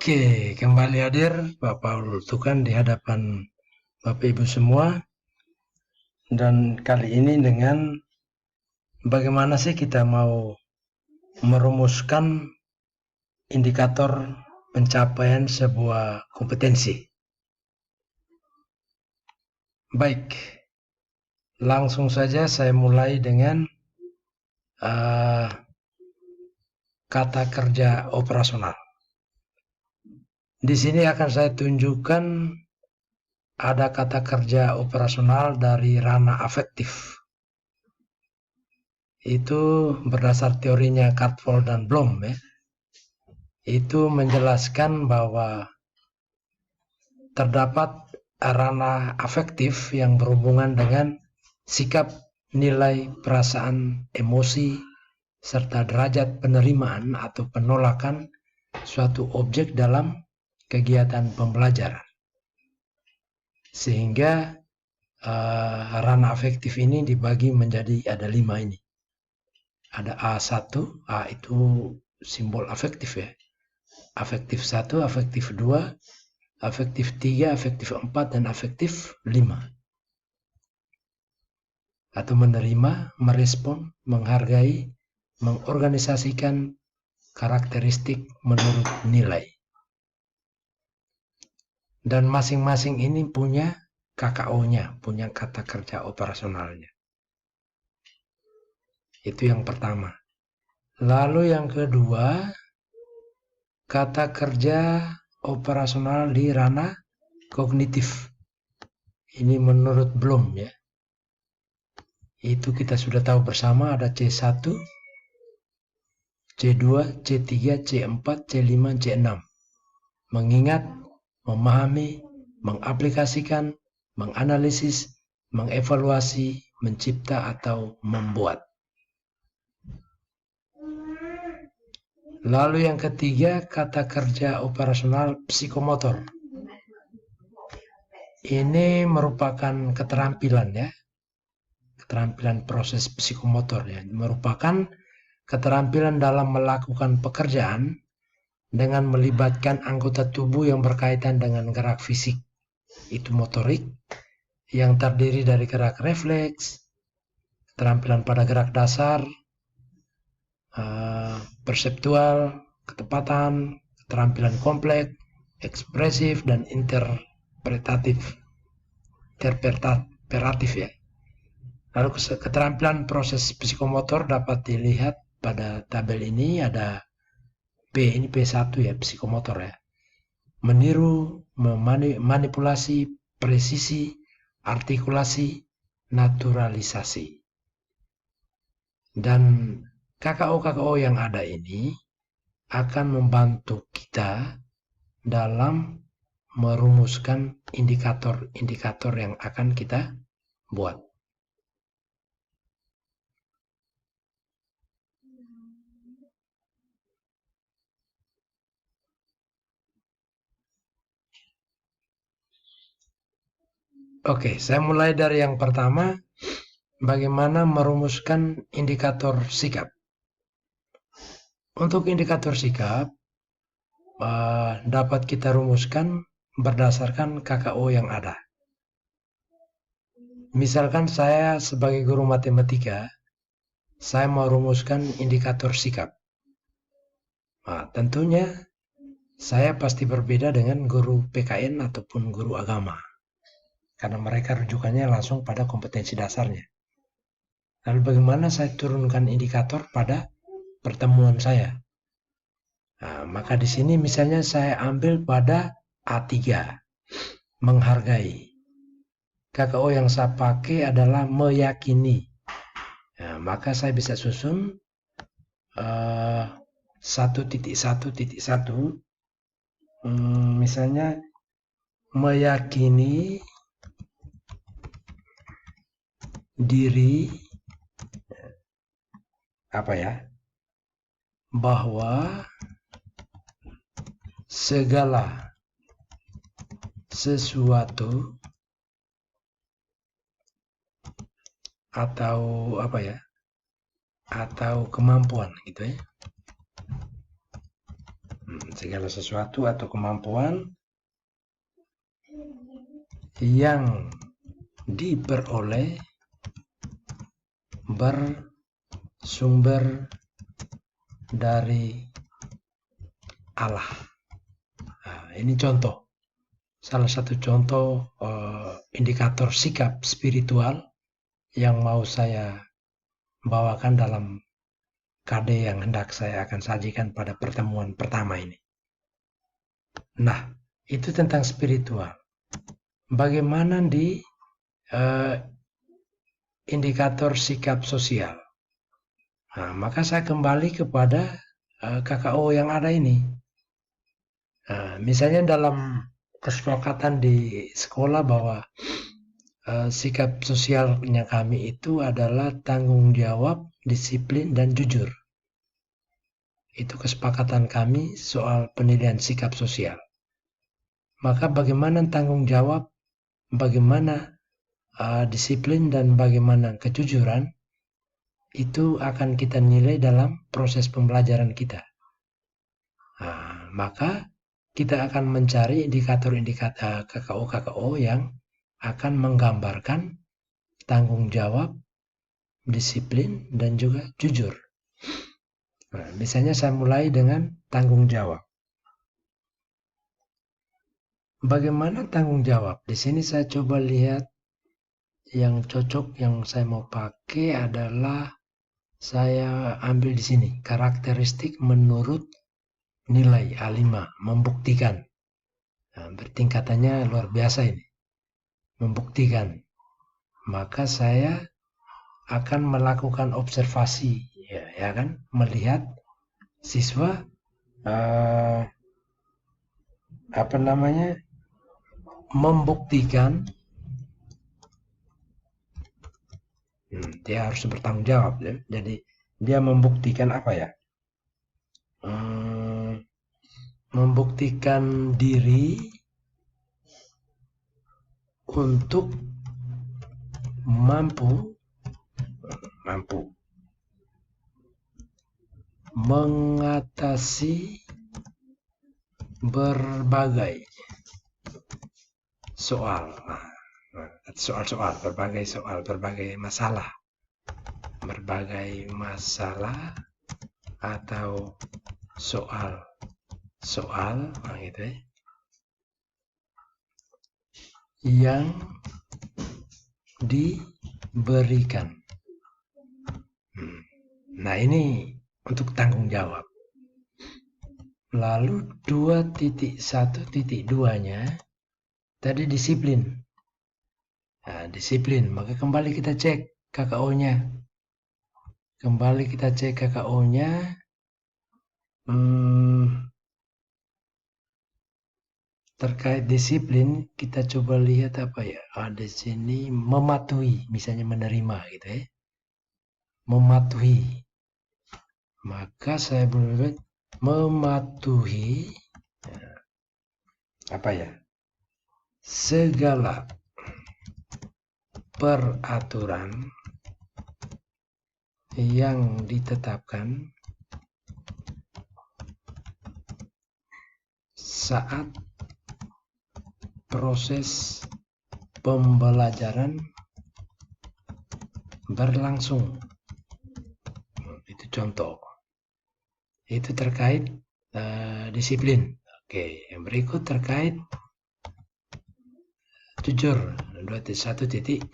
Oke, kembali hadir Pak Paul Tukan di hadapan Bapak Ibu semua. Dan kali ini dengan bagaimana sih kita mau merumuskan indikator pencapaian sebuah kompetensi. Baik, langsung saja saya mulai dengan kata kerja operasional. Di sini akan saya tunjukkan ada kata kerja operasional dari ranah afektif. Itu berdasar teorinya Cartwell dan Bloom ya. Itu menjelaskan bahwa terdapat ranah afektif yang berhubungan dengan sikap, nilai, perasaan, emosi, serta derajat penerimaan atau penolakan suatu objek dalam kegiatan pembelajaran. Sehingga ranah afektif ini dibagi menjadi ada 5 ini. Ada A1, A itu simbol afektif ya. Afektif 1, afektif 2, afektif 3, afektif 4, dan afektif 5. Atau menerima, merespon, menghargai, mengorganisasikan karakteristik menurut nilai. Dan masing-masing ini punya KKO-nya, punya kata kerja operasionalnya. Itu yang pertama. Lalu yang kedua, kata kerja operasional di ranah kognitif. Ini menurut Bloom ya. Itu kita sudah tahu bersama ada C1, C2, C3, C4, C5, C6. Mengingat, memahami, mengaplikasikan, menganalisis, mengevaluasi, mencipta atau membuat. Lalu yang ketiga, kata kerja operasional psikomotor. Ini merupakan keterampilan ya. Keterampilan proses psikomotor ya. Merupakan keterampilan dalam melakukan pekerjaan dengan melibatkan anggota tubuh yang berkaitan dengan gerak fisik. Itu motorik yang terdiri dari gerak refleks, keterampilan pada gerak dasar, perseptual, ketepatan, keterampilan kompleks, ekspresif, dan interpretatif ya. Lalu keterampilan proses psikomotor dapat dilihat pada tabel ini. Ada P, ini P1 ya, psikomotor ya. Meniru, memanipulasi, presisi, artikulasi, naturalisasi. Dan KKO yang ada ini akan membantu kita dalam merumuskan indikator-indikator yang akan kita buat. Oke, saya mulai dari yang pertama, bagaimana merumuskan indikator sikap. Untuk indikator sikap, dapat kita rumuskan berdasarkan KKO yang ada. Misalkan saya sebagai guru matematika, saya mau rumuskan indikator sikap. Nah, tentunya saya pasti berbeda dengan guru PKN ataupun guru agama. Karena mereka rujukannya langsung pada kompetensi dasarnya. Lalu bagaimana saya turunkan indikator pada pertemuan saya? Nah, maka di sini misalnya saya ambil pada A3, menghargai. KKO yang saya pakai adalah meyakini. Nah, maka saya bisa susun 1.1.1, misalnya meyakini diri bahwa segala sesuatu atau kemampuan gitu ya. segala sesuatu atau kemampuan yang diperoleh bersumber dari Allah. Nah, ini contoh, salah satu contoh indikator sikap spiritual yang mau saya bawakan dalam KD yang hendak saya akan sajikan pada pertemuan pertama ini. Nah, itu tentang spiritual. Bagaimana di indikator sikap sosial? Nah, maka saya kembali kepada KKO yang ada ini. Misalnya dalam kesepakatan di sekolah bahwa sikap sosialnya kami itu adalah tanggung jawab, disiplin, dan jujur. Itu kesepakatan kami soal penilaian sikap sosial. Maka bagaimana tanggung jawab, bagaimana disiplin, dan bagaimana kejujuran, itu akan kita nilai dalam proses pembelajaran kita. Nah, maka kita akan mencari indikator-indikator KKO yang akan menggambarkan tanggung jawab, disiplin, dan juga jujur. Nah, misalnya saya mulai dengan tanggung jawab. Bagaimana tanggung jawab? Di sini saya coba lihat yang cocok, yang saya mau pakai adalah saya ambil di sini karakteristik menurut nilai A5, membuktikan. Nah, bertingkatannya luar biasa ini. Membuktikan. Maka saya akan melakukan observasi, ya kan, melihat siswa membuktikan. Dia harus bertanggung jawab, ya. Jadi dia membuktikan apa ya? Membuktikan diri untuk mampu mengatasi berbagai soal. Berbagai masalah atau soal gitu ya, yang diberikan. Nah, ini untuk tanggung jawab. Lalu 2.1.2-nya tadi disiplin. Nah, disiplin, maka kembali kita cek KKO-nya. Terkait disiplin, kita coba lihat apa ya? Di sini mematuhi, misalnya menerima gitu ya. Mematuhi. Maka saya boleh mematuhi apa ya? Segala peraturan yang ditetapkan saat proses pembelajaran berlangsung. Itu contoh. Itu terkait disiplin. Oke, yang berikut terkait jujur, 2.1.3.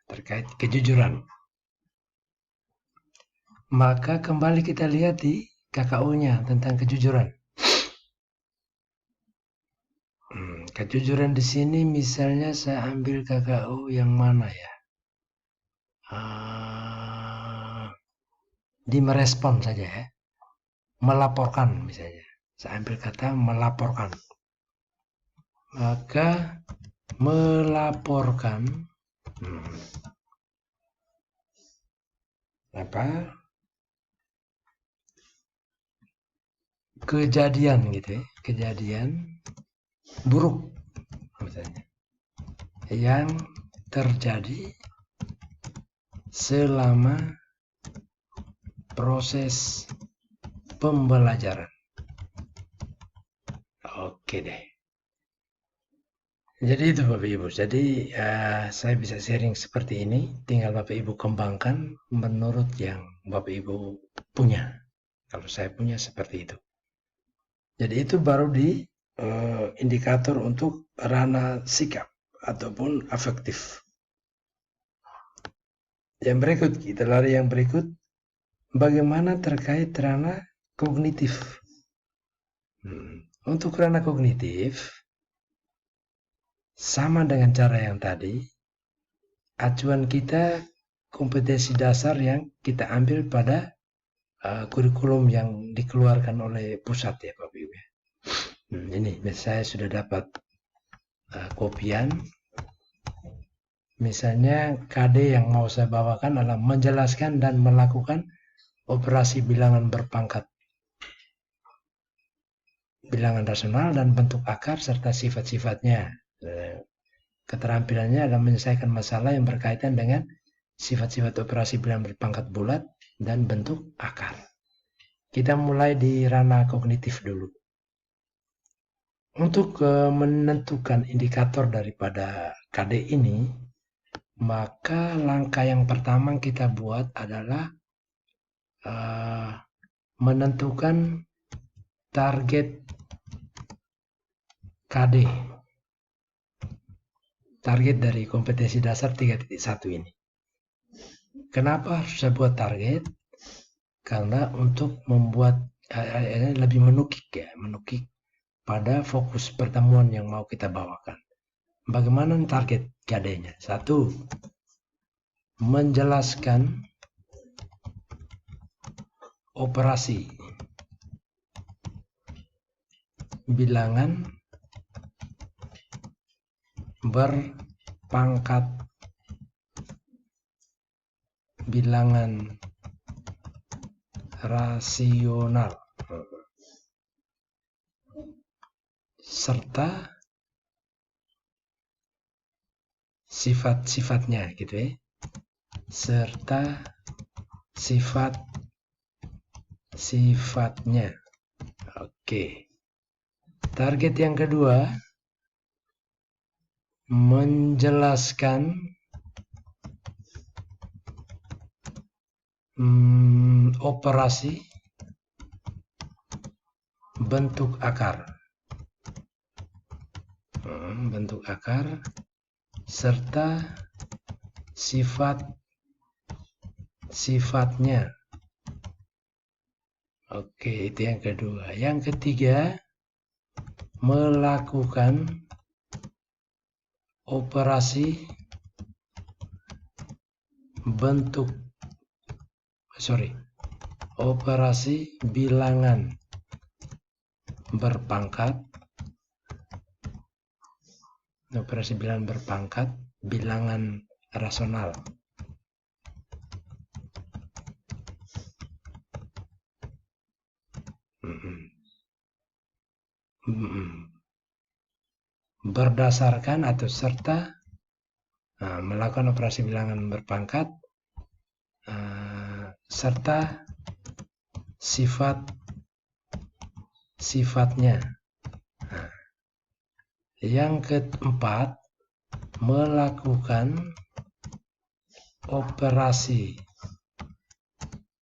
Terkait kejujuran. Maka kembali kita lihat di KKO-nya tentang kejujuran. Kejujuran di sini misalnya saya ambil KKO yang mana ya? Di merespon saja ya. Melaporkan misalnya. Saya ambil kata melaporkan. Maka melaporkan kejadian gitu ya, kejadian buruk misalnya yang terjadi selama proses pembelajaran. Oke deh. Jadi itu Bapak Ibu. Jadi saya bisa sharing seperti ini. Tinggal Bapak Ibu kembangkan menurut yang Bapak Ibu punya. Kalau saya punya seperti itu. Jadi itu baru di indikator untuk ranah sikap ataupun afektif. Yang berikut, kita lari yang berikut. Bagaimana terkait ranah kognitif? Untuk ranah kognitif, sama dengan cara yang tadi, acuan kita kompetensi dasar yang kita ambil pada kurikulum yang dikeluarkan oleh pusat ya Bapak Ibu. Ini saya sudah dapat kopian. Misalnya KD yang mau saya bawakan adalah menjelaskan dan melakukan operasi bilangan berpangkat, bilangan rasional dan bentuk akar serta sifat-sifatnya. Keterampilannya adalah menyelesaikan masalah yang berkaitan dengan sifat-sifat operasi bilangan berpangkat bulat dan bentuk akar. Kita mulai di ranah kognitif dulu. Untuk menentukan indikator daripada KD ini, maka langkah yang pertama kita buat adalah menentukan target KD. Target dari kompetensi dasar 3.1 ini. Kenapa harus saya buat target? Karena untuk membuat lebih menukik pada fokus pertemuan yang mau kita bawakan. Bagaimana target KD-nya? 1. Menjelaskan operasi bilangan berpangkat bilangan rasional serta sifat-sifatnya gitu ya. Serta sifat-sifatnya. Oke. Target yang kedua, menjelaskan operasi bentuk akar. Bentuk akar serta sifat-sifatnya. Oke, itu yang kedua. Yang ketiga, melakukan operasi operasi bilangan berpangkat, bilangan rasional. Berdasarkan atau serta melakukan operasi bilangan berpangkat serta sifat-sifatnya. Yang keempat, melakukan operasi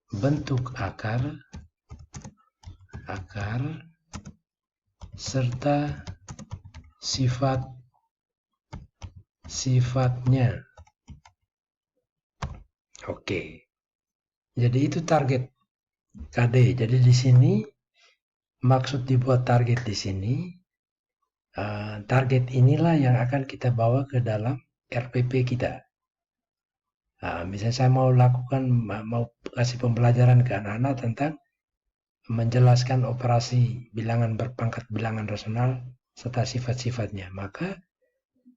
bentuk akar serta sifat-sifatnya. Oke. Jadi itu target KD. Jadi di sini maksud dibuat target di sini, target inilah yang akan kita bawa ke dalam RPP kita. Misalnya saya mau kasih pembelajaran ke anak-anak tentang menjelaskan operasi bilangan berpangkat bilangan rasional serta sifat-sifatnya, maka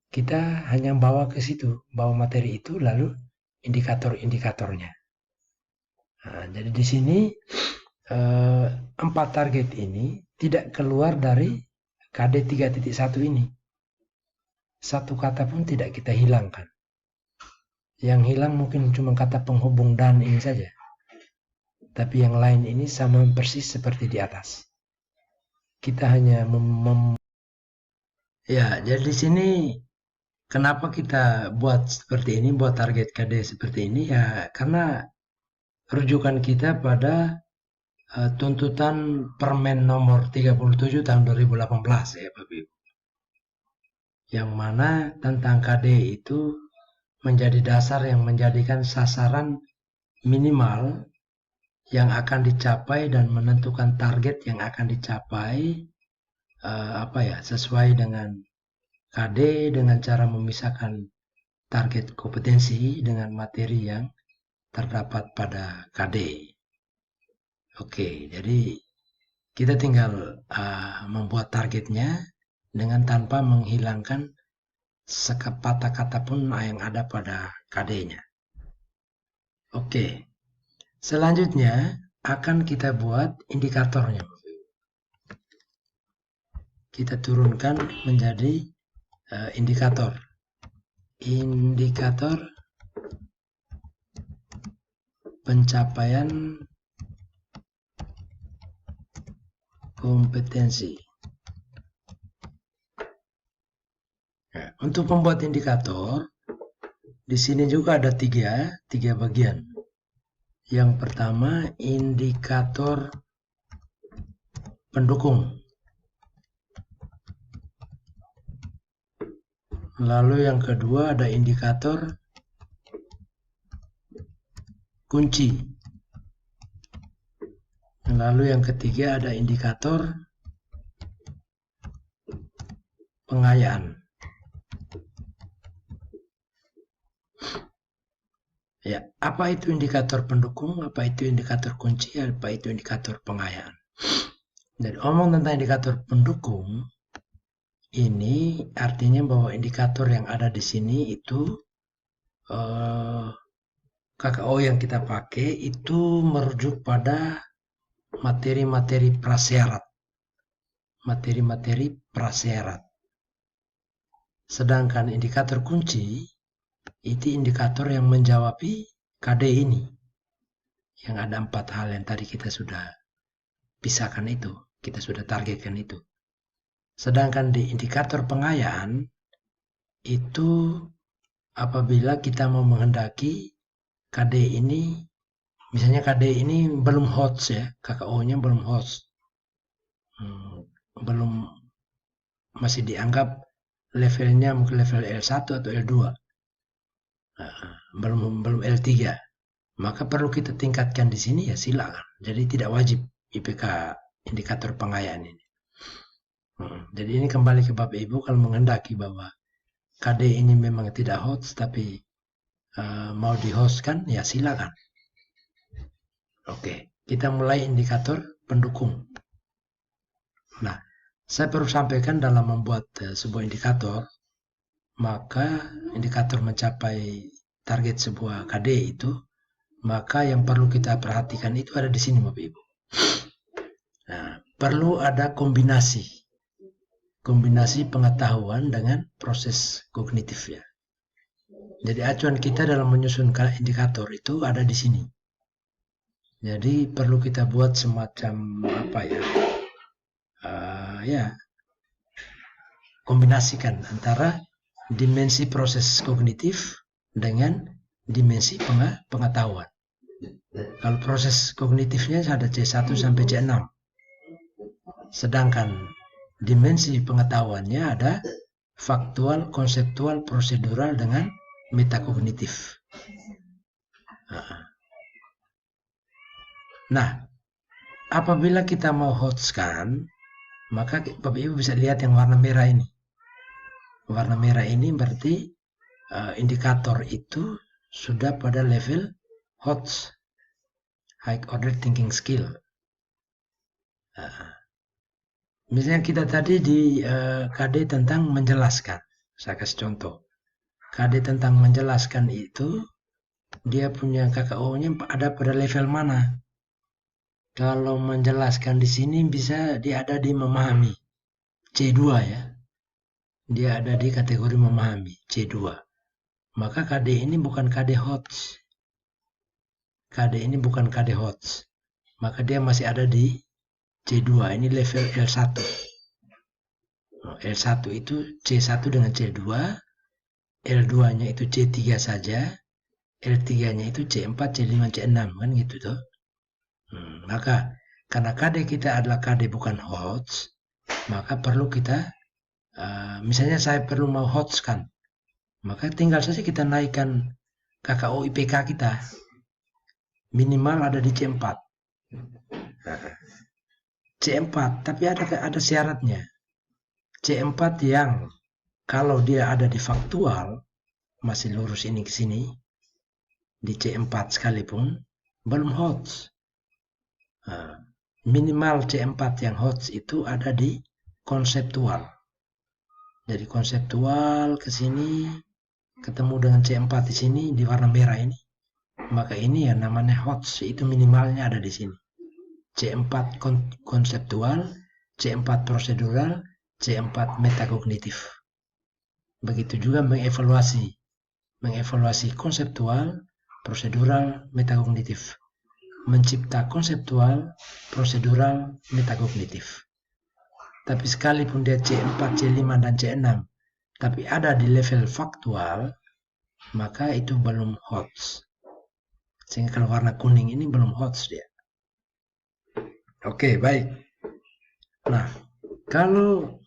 kita hanya bawa ke situ, bawa materi itu lalu indikator-indikatornya. Jadi di sini 4 target ini tidak keluar dari KD 3.1 ini. Satu kata pun tidak kita hilangkan. Yang hilang mungkin cuma kata penghubung dan ini saja. Tapi yang lain ini sama persis seperti di atas. kita hanya ya, jadi di sini kenapa kita buat seperti ini, buat target KD seperti ini ya karena rujukan kita pada tuntutan Permen nomor 37 tahun 2018 ya Bapak Ibu. Yang mana tentang KD itu menjadi dasar yang menjadikan sasaran minimal yang akan dicapai dan menentukan target yang akan dicapai sesuai dengan KD dengan cara memisahkan target kompetensi dengan materi yang terdapat pada KD. Oke, jadi kita tinggal membuat targetnya dengan tanpa menghilangkan sekepatah kata pun yang ada pada KD-nya. Oke, selanjutnya akan kita buat indikatornya. Kita turunkan menjadi indikator pencapaian kompetensi. Nah, untuk membuat indikator di sini juga ada tiga bagian. Yang pertama indikator pendukung. Lalu yang kedua ada indikator kunci. Lalu yang ketiga ada indikator pengayaan. Ya, apa itu indikator pendukung, apa itu indikator kunci, apa itu indikator pengayaan. Jadi omong tentang indikator pendukung ini artinya bahwa indikator yang ada di sini itu KKO yang kita pakai itu merujuk pada materi-materi prasyarat. Materi-materi prasyarat. Sedangkan indikator kunci itu indikator yang menjawabi KD ini. Yang ada 4 hal yang tadi kita sudah pisahkan itu. Kita sudah targetkan itu. Sedangkan di indikator pengayaan itu apabila kita mau menghendaki KD ini, misalnya KD ini belum HOTS ya, KKO-nya belum HOTS, belum masih dianggap levelnya mungkin level L1 atau L2, belum L3, maka perlu kita tingkatkan di sini ya silakan. Jadi tidak wajib IPK indikator pengayaan ini. Jadi ini kembali ke Bapak Ibu kalau menghendaki bahwa KD ini memang tidak HOTS tapi mau di-hostkan ya silakan. Oke, kita mulai indikator pendukung. Nah, saya perlu sampaikan dalam membuat sebuah indikator, maka indikator mencapai target sebuah KD itu, maka yang perlu kita perhatikan itu ada di sini Bapak Ibu. Nah, perlu ada kombinasi pengetahuan dengan proses kognitif ya. Jadi acuan kita dalam menyusun indikator itu ada di sini. Jadi perlu kita buat semacam kombinasikan antara dimensi proses kognitif dengan dimensi pengetahuan. Kalau proses kognitifnya ada C1 sampai C6. Sedangkan dimensi pengetahuannya ada faktual, konseptual, prosedural dengan metakognitif. Nah, apabila kita mau hotskan, maka Bapak Ibu bisa lihat yang warna merah ini. Warna merah ini berarti indikator itu sudah pada level HOTS, High Order Thinking Skill. Misalnya kita tadi di KD tentang menjelaskan. Saya kasih contoh. KD tentang menjelaskan itu, dia punya KKO-nya ada pada level mana? Kalau menjelaskan di sini bisa dia ada di memahami. C2 ya. Dia ada di kategori memahami. C2. Maka KD ini bukan KD HOTS. KD ini bukan KD HOTS. Maka dia masih ada di C2 ini level L1. L1 itu C1 dengan C2, L2-nya itu C3 saja, L3-nya itu C4, C5, C6 kan gitu tuh. Maka karena KD kita adalah KD bukan HOTS, maka perlu kita misalnya saya perlu mau HOTS kan, maka tinggal saja kita naikkan KKO IPK kita minimal ada di C4. C4, tapi ada syaratnya. C4 yang kalau dia ada di faktual masih lurus ini ke sini di C4 sekalipun belum HOTS. Minimal C4 yang HOTS itu ada di konseptual. Dari konseptual ke sini ketemu dengan C4 di sini di warna merah ini. Maka ini ya namanya HOTS, itu minimalnya ada di sini. C4 konseptual, C4 prosedural, C4 metakognitif. Begitu juga mengevaluasi konseptual, prosedural, metakognitif. Mencipta konseptual, prosedural, metakognitif. Tapi sekalipun dia C4, C5, dan C6, tapi ada di level faktual, maka itu belum HOTS. Sehingga kalau warna kuning ini belum HOTS dia. Oke, baik. Nah, kalau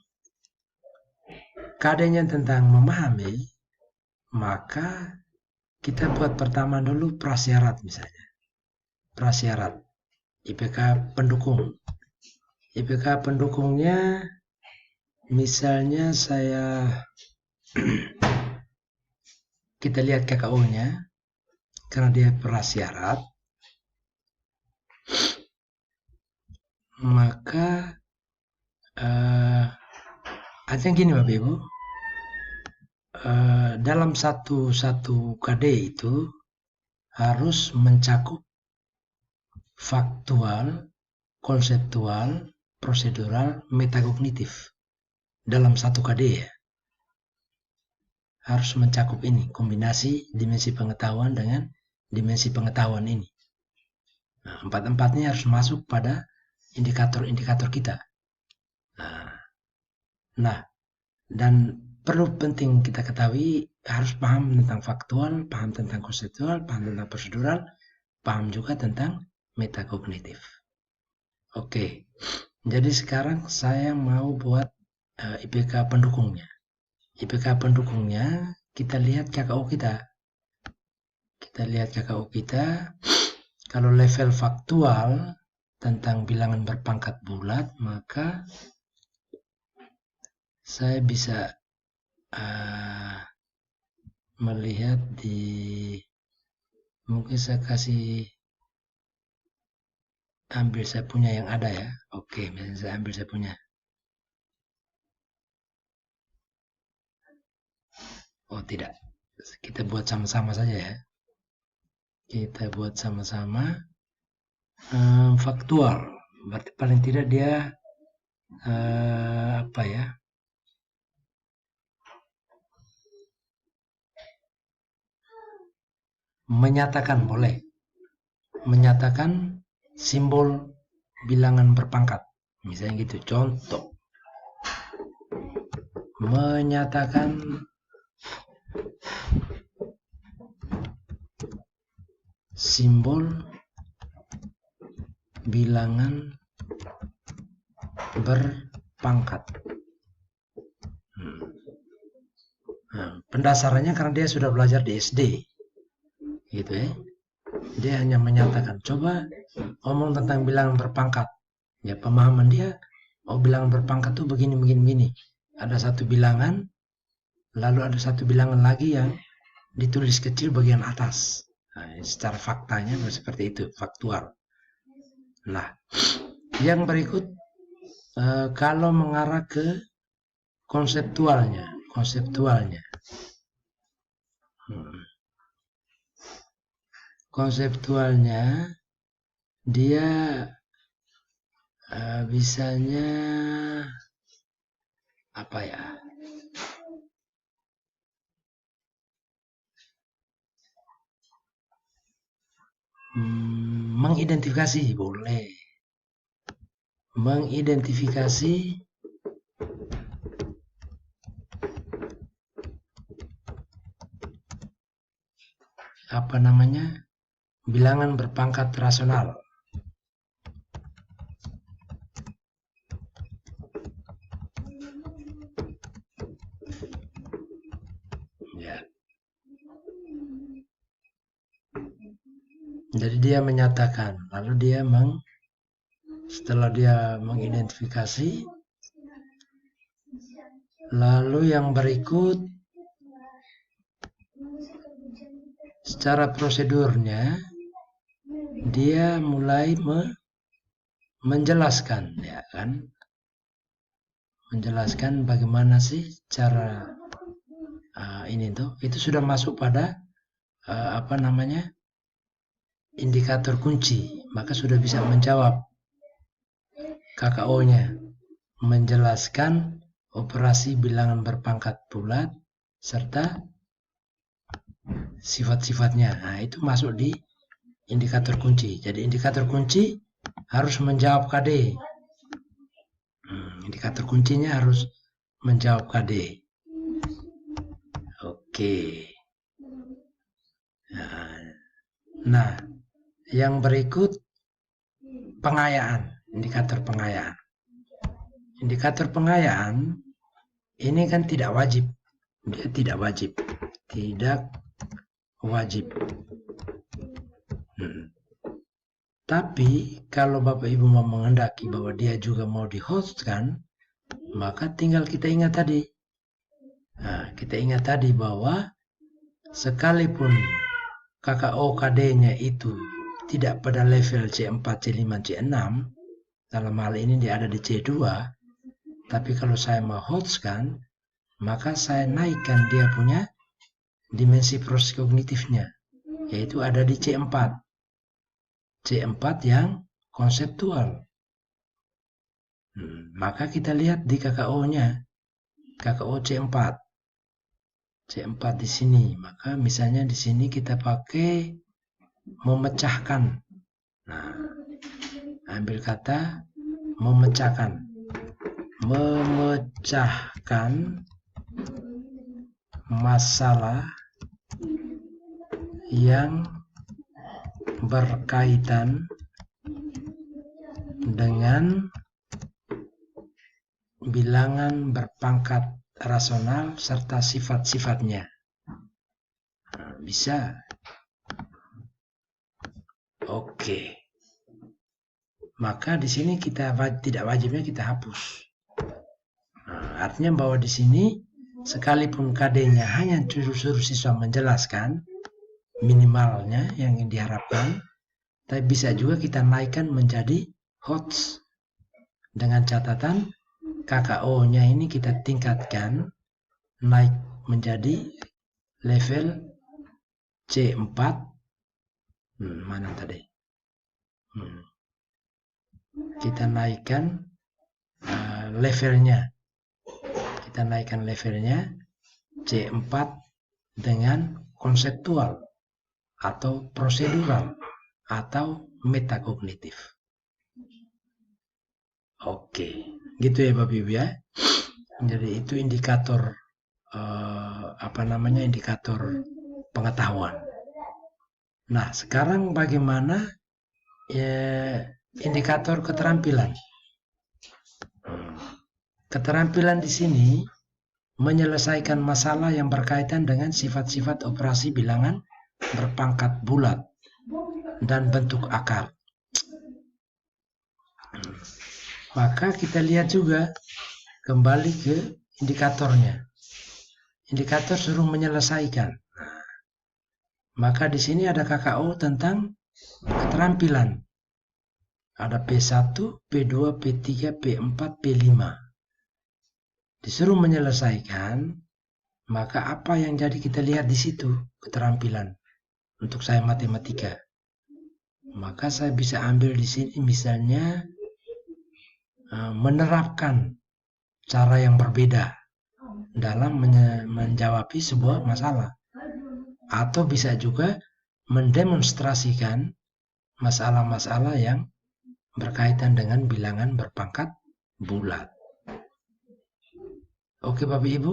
KD-nya tentang memahami, maka kita buat pertama dulu prasyarat misalnya. Prasyarat, IPK pendukung. IPK pendukungnya misalnya kita lihat KKO-nya, karena dia prasyarat, maka artinya gini Bapak Ibu, dalam satu KD itu harus mencakup faktual, konseptual, prosedural, metakognitif dalam satu KD ya. Harus mencakup ini, kombinasi dimensi pengetahuan dengan dimensi pengetahuan ini. Nah, empat-empatnya harus masuk pada indikator-indikator kita. Nah, dan perlu penting kita ketahui, harus paham tentang faktual, paham tentang konseptual, paham tentang prosedural, paham juga tentang metakognitif. Oke, jadi sekarang saya mau buat IPK pendukungnya. IPK pendukungnya, kita lihat KKO kita. Kita lihat KKO kita, kalau level faktual tentang bilangan berpangkat bulat, maka saya bisa melihat di, mungkin saya kasih, ambil saya punya yang ada ya. Oke, misalnya saya ambil saya punya. Oh tidak, kita buat sama-sama saja ya. Kita buat sama-sama faktual. Berarti paling tidak dia apa ya? Menyatakan boleh. Menyatakan simbol bilangan berpangkat. Misalnya gitu, contoh. Menyatakan simbol bilangan berpangkat. Nah, pendasarannya karena dia sudah belajar di SD, gitu ya. Dia hanya menyatakan, coba ngomong tentang bilangan berpangkat. Ya pemahaman dia, oh bilangan berpangkat tuh begini, begini, begini. Ada satu bilangan, lalu ada satu bilangan lagi yang ditulis kecil bagian atas. Nah, secara faktanya seperti itu, faktual. Nah, yang berikut kalau mengarah ke konseptualnya. Konseptualnya dia bisanya apa ya? Mengidentifikasi boleh. mengidentifikasi bilangan berpangkat rasional. Ya. Jadi dia menyatakan, lalu dia setelah dia mengidentifikasi, lalu yang berikut secara prosedurnya dia mulai menjelaskan, ya kan? Menjelaskan bagaimana sih cara ini tuh. Itu sudah masuk pada indikator kunci, maka sudah bisa menjawab KKO-nya, menjelaskan operasi bilangan berpangkat bulat serta sifat-sifatnya. Nah, itu masuk di indikator kunci. Jadi indikator kunci harus menjawab KD. Indikator kuncinya harus menjawab KD. Oke. Nah, yang berikut pengayaan, indikator pengayaan. Indikator pengayaan ini kan tidak wajib. Dia tidak wajib. Tidak wajib. Tapi kalau Bapak Ibu mau menghendaki bahwa dia juga mau di-hostkan, maka tinggal kita ingat tadi. Nah, kita ingat tadi bahwa sekalipun KKO KD-nya itu tidak pada level C4, C5, C6, dalam hal ini dia ada di C2, tapi kalau saya mau hostkan, maka saya naikkan dia punya dimensi proses kognitifnya, yaitu ada di C4. C4 yang konseptual. Maka kita lihat di KKO-nya, KKO C4. C4 di sini, maka misalnya di sini kita pakai memecahkan. Nah, ambil kata memecahkan. Memecahkan masalah yang berkaitan dengan bilangan berpangkat rasional serta sifat-sifatnya. Nah, bisa. Oke. Maka di sini kita tidak wajibnya kita hapus. Nah, artinya bahwa di sini sekalipun KD-nya hanya suruh siswa menjelaskan minimalnya yang diharapkan, tapi bisa juga kita naikkan menjadi HOTS dengan catatan KKO-nya ini kita tingkatkan naik menjadi level C4. Mana tadi? Kita naikkan levelnya. Kita naikkan levelnya C4 dengan konseptual atau prosedural atau metakognitif. Oke, gitu ya Bapak Ibu ya. Jadi itu indikator indikator pengetahuan. Nah, sekarang bagaimana indikator keterampilan? Keterampilan di sini menyelesaikan masalah yang berkaitan dengan sifat-sifat operasi bilangan berpangkat bulat dan bentuk akar. Maka kita lihat juga kembali ke indikatornya. Indikator suruh menyelesaikan. Maka di sini ada KKO tentang keterampilan. Ada P1, P2, P3, P4, P5. Disuruh menyelesaikan, maka apa yang jadi kita lihat di situ keterampilan untuk saya matematika. Maka saya bisa ambil di sini misalnya menerapkan cara yang berbeda dalam menjawab sebuah masalah, atau bisa juga mendemonstrasikan masalah-masalah yang berkaitan dengan bilangan berpangkat bulat. Oke Bapak Ibu,